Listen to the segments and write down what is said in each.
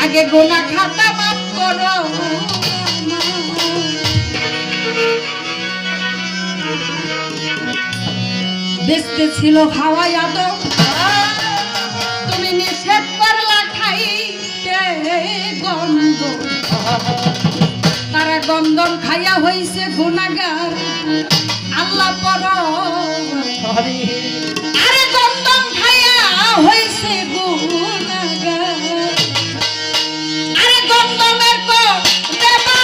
আগে গোনা খাতা মাফ করো বেস্তে ছিল হাওয়াই আদম তুমি নিষেধ করলা খাইতে গন্ধ তারা গন্ধম খাইয়া হইছে গুনাহগার আল্লাহ পরো আরে গন্ধম খাইয়া হইছে গুনাহগার আরে গন্ধমের পর দেবা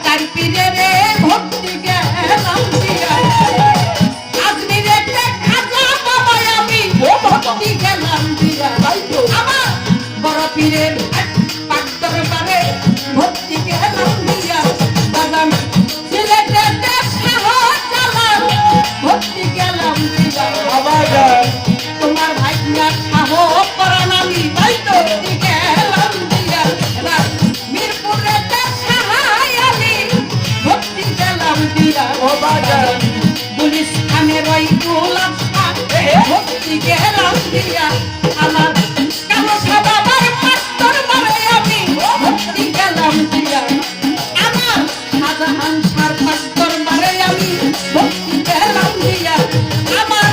তার পীরে রে ভক্তি গেলাম দিয়া আজমিরে খাজা বাবা আমি ভক্তি গেলাম দিয়া আমার বড় পীরের পাক দরবারে ভক্তি গেলাম দিয়া বাজান সিলেটেতে শাহজালাল ভক্তি গেলাম দিয়া তোমার ভাইয়া শাহ পরাণ আমি ভক্তি গেলাম দিয়া মিরপুরেতে শাহাই আলী ভক্তি গেলাম দিয়া পুলিশ খানের ওই গোলাপ শাহ ভক্তি গেলাম দিয়া আমার কালো সাদাবার মাস্টার মারে আমি ভক্তি গেলাম দিয়া আমার শাহজাহান সার মাস্টার মারে আমি ভক্তি গেলাম দিয়া আমার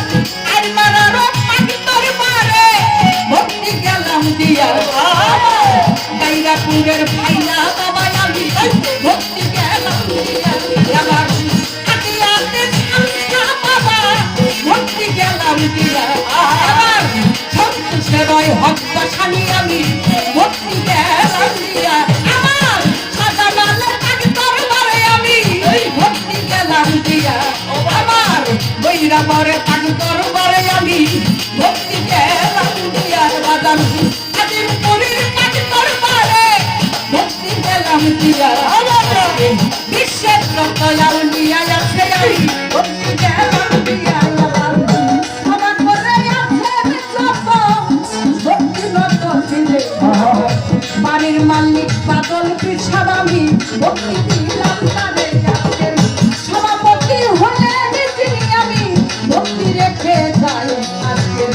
আইমারার মাস্টার মারে ভক্তি গেলাম দিয়া গাইরাপুরের ভাইয়া বাবা আমি ভক্তি গেলাম দিয়া আমার হাতিয়াতে শামসা বাবা ভক্তি গেলাম দিয়া আমার সন্তোষেরই হক বাসানি আমি ভক্তি গেলাম দিয়া আমার সাজামালের পাক দরবারে আমি ভক্তি গেলাম দিয়া আমার বৈরাবরের পাক দরবারে আমি ভক্তি গেলাম দিয়া বাজান আজিমপুরের পাক দরবারে ভক্তি গেলাম দিয়া বিশ্বের দয়াল নিয়া আছে আমি ভক্তি গেলাম দিয়া আমার করে আছে সব ভক্তি নত ছিলে বাড়ির মালিক পাগল পিছাব আমি ভক্তি দিলাম তারে আজকের সভাপতি হলে তিনি আমি ভক্তি রেখে যাই আজকের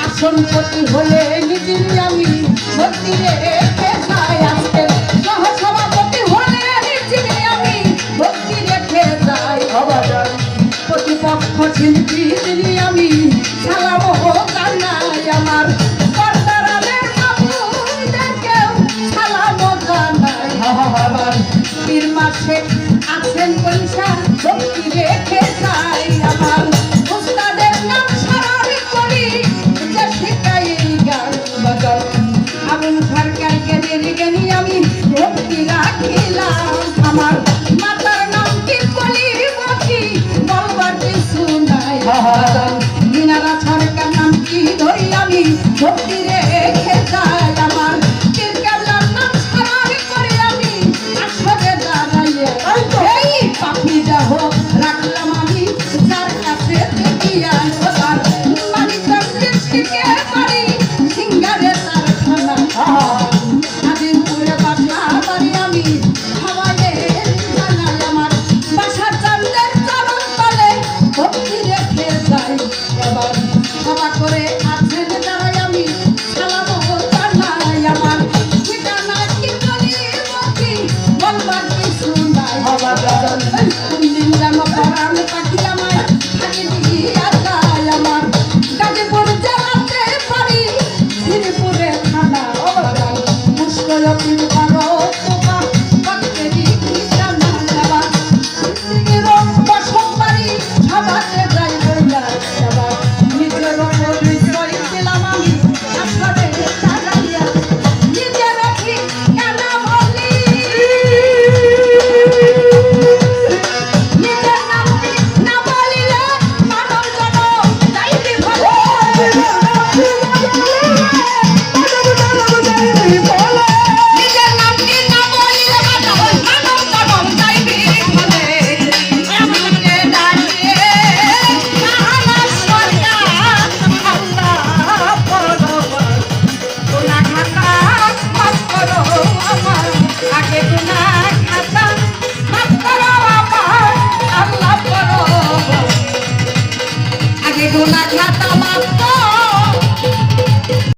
আসনপতি হলে তিনি আমি ভক্তি রেখে যাই আজকের সহসভাপতি হলে তিনি আমি ভক্তি রেখে যাই প্রতিপক্ষ শিল্পী তিনি আমি সালাম জানাই আমার পর্দারালের বাবুদেরকেও সালাম জানাই আমার পীর মাসে আছেন পয়সা ভক্তি রেখে যাই আমার উস্তাদের নাম স্মরণ করি যে শিখাই গান বাজার আগুন সরকার জ্ঞানের জ্ঞানী আমি ভক্তি রাখিলাম আমার মাতার নাম কি বলি বকি বলবার কিছু নাই মিনারা সরকার নাম কি ধরি আমি ভক্তি রেখে যাই আমার কিরকালার নাম স্মরণ করি আমি আসরে দাঁড়াইয়া এই পাখিটা হোক রাখলাম আমি যার কাছে দেখিয়া তার মানিকার দৃষ্টিকে পারি সিঙ্গারে তার খানা আজিমপুরে বাসা বাড়ি আমি হাওয়ায়ে জানাই আমার বাসার চান্দের চরণ তলে ভক্তি রেখে যাই এবার সভা করে আছেন দাঁড়াই আমি সালাম জানাই আমার ঠিকানা কি বলি বকি বলবার কিছু নাই কোন দিন যেন পড়া